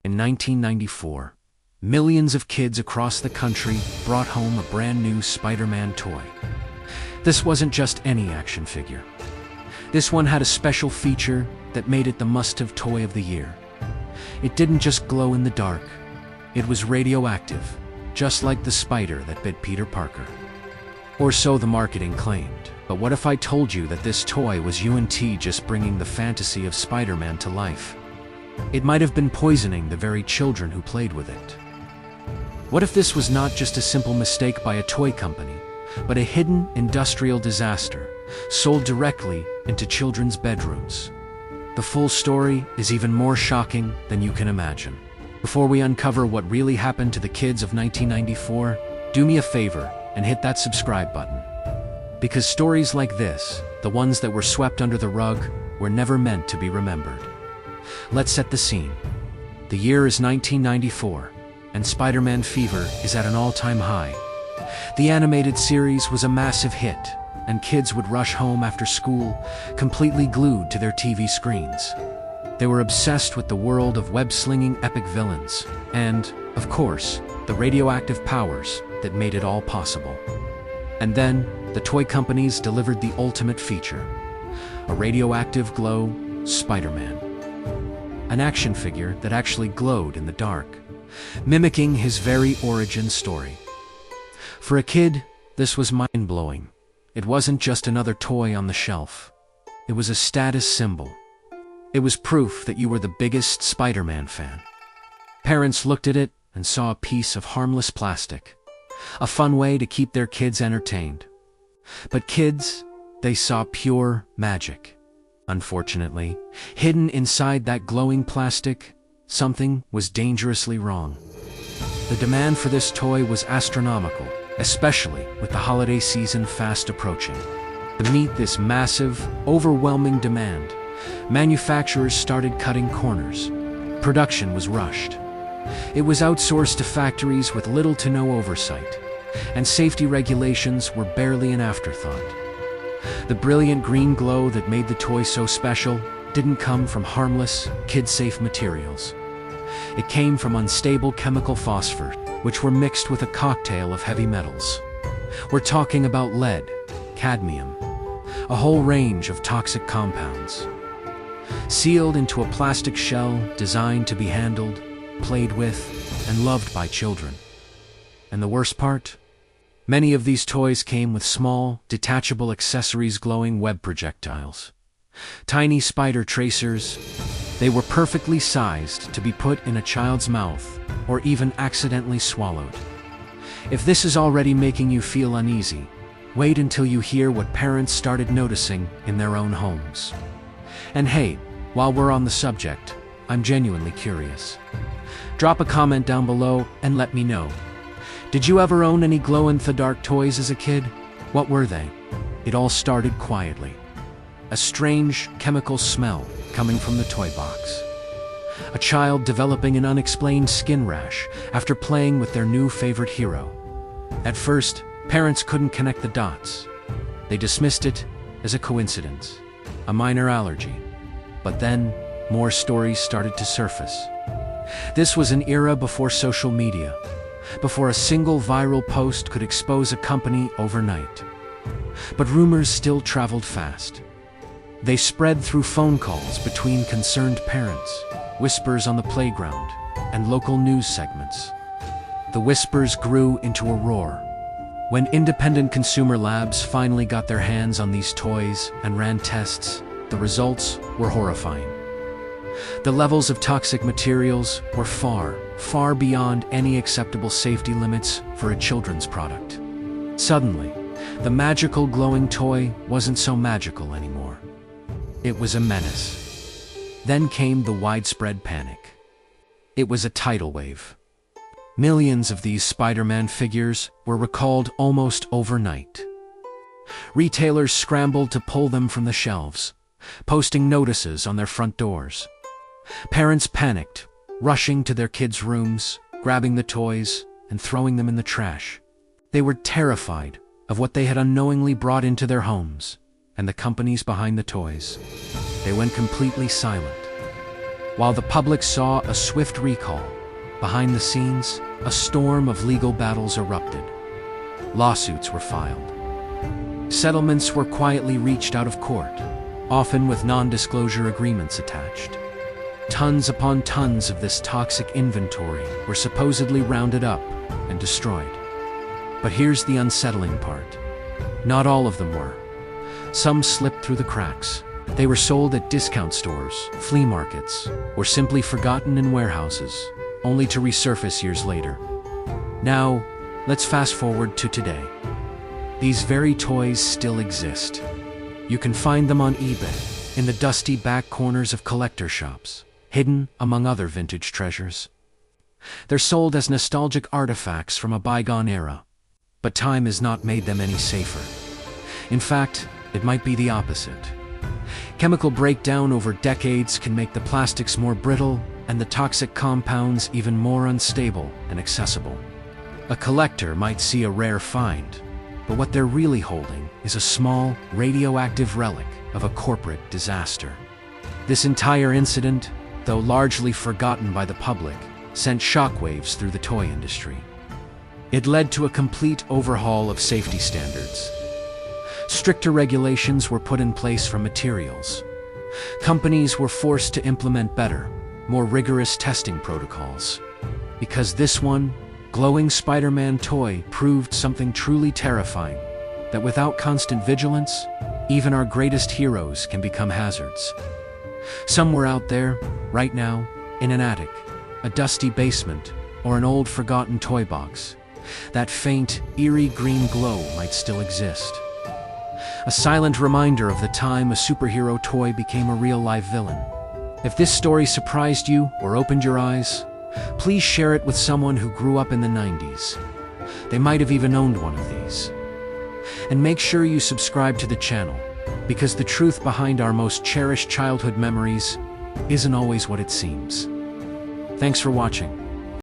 In 1994, millions of kids across the country brought home a brand new Spider-Man toy. This wasn't just any action figure. This one had a special feature that made it the must-have toy of the year. It didn't just glow in the dark. It was radioactive, just like the spider that bit Peter Parker. Or so the marketing claimed. But what if I told you that this toy was UNT just bringing the fantasy of Spider-Man to life? It might have been poisoning the very children who played with it. What if this was not just a simple mistake by a toy company, but a hidden industrial disaster, sold directly into children's bedrooms? The full story is even more shocking than you can imagine. Before we uncover what really happened to the kids of 1994, do me a favor and hit that subscribe button. Because stories like this, the ones that were swept under the rug, were never meant to be remembered. Let's set the scene. The year is 1994, and Spider-Man fever is at an all-time high. The animated series was a massive hit, and kids would rush home after school, completely glued to their TV screens. They were obsessed with the world of web-slinging epic villains, and, of course, the radioactive powers that made it all possible. And then, the toy companies delivered the ultimate feature: a radioactive glow Spider-Man. An action figure that actually glowed in the dark, mimicking his very origin story. For a kid, this was mind-blowing. It wasn't just another toy on the shelf. It was a status symbol. It was proof that you were the biggest Spider-Man fan. Parents looked at it and saw a piece of harmless plastic, a fun way to keep their kids entertained. But kids, they saw pure magic. Unfortunately, hidden inside that glowing plastic, something was dangerously wrong. The demand for this toy was astronomical, especially with the holiday season fast approaching. To meet this massive, overwhelming demand, manufacturers started cutting corners. Production was rushed. It was outsourced to factories with little to no oversight, and safety regulations were barely an afterthought. The brilliant green glow that made the toy so special didn't come from harmless, kid-safe materials. It came from unstable chemical phosphors, which were mixed with a cocktail of heavy metals. We're talking about lead, cadmium, a whole range of toxic compounds. Sealed into a plastic shell designed to be handled, played with, and loved by children. And the worst part? Many of these toys came with small, detachable accessories, glowing web projectiles. Tiny spider tracers. They were perfectly sized to be put in a child's mouth or even accidentally swallowed. If this is already making you feel uneasy, wait until you hear what parents started noticing in their own homes. And hey, while we're on the subject, I'm genuinely curious. Drop a comment down below and let me know. Did you ever own any glow-in-the-dark toys as a kid? What were they? It all started quietly. A strange, chemical smell coming from the toy box. A child developing an unexplained skin rash after playing with their new favorite hero. At first, parents couldn't connect the dots. They dismissed it as a coincidence, a minor allergy. But then, more stories started to surface. This was an era before social media, before a single viral post could expose a company overnight. But rumors still traveled fast. They spread through phone calls between concerned parents, whispers on the playground, and local news segments. The whispers grew into a roar. When independent consumer labs finally got their hands on these toys and ran tests, the results were horrifying. The levels of toxic materials were far, far beyond any acceptable safety limits for a children's product. Suddenly, the magical glowing toy wasn't so magical anymore. It was a menace. Then came the widespread panic. It was a tidal wave. Millions of these Spider-Man figures were recalled almost overnight. Retailers scrambled to pull them from the shelves, posting notices on their front doors. Parents panicked, rushing to their kids' rooms, grabbing the toys, and throwing them in the trash. They were terrified of what they had unknowingly brought into their homes, and the companies behind the toys. They went completely silent. While the public saw a swift recall, behind the scenes, a storm of legal battles erupted. Lawsuits were filed. Settlements were quietly reached out of court, often with non-disclosure agreements attached. Tons upon tons of this toxic inventory were supposedly rounded up and destroyed. But here's the unsettling part. Not all of them were. Some slipped through the cracks. They were sold at discount stores, flea markets, or simply forgotten in warehouses, only to resurface years later. Now, let's fast forward to today. These very toys still exist. You can find them on eBay, in the dusty back corners of collector shops, hidden among other vintage treasures. They're sold as nostalgic artifacts from a bygone era, but time has not made them any safer. In fact, it might be the opposite. Chemical breakdown over decades can make the plastics more brittle and the toxic compounds even more unstable and accessible. A collector might see a rare find, but what they're really holding is a small, radioactive relic of a corporate disaster. This entire incident, though largely forgotten by the public, sent shockwaves through the toy industry. It led to a complete overhaul of safety standards. Stricter regulations were put in place for materials. Companies were forced to implement better, more rigorous testing protocols. Because this one, glowing Spider-Man toy proved something truly terrifying, that without constant vigilance, even our greatest heroes can become hazards. Somewhere out there, right now, in an attic, a dusty basement, or an old forgotten toy box, that faint, eerie green glow might still exist. A silent reminder of the time a superhero toy became a real-life villain. If this story surprised you or opened your eyes, please share it with someone who grew up in the 90s. They might have even owned one of these. And make sure you subscribe to the channel, because the truth behind our most cherished childhood memories isn't always what it seems. Thanks for watching.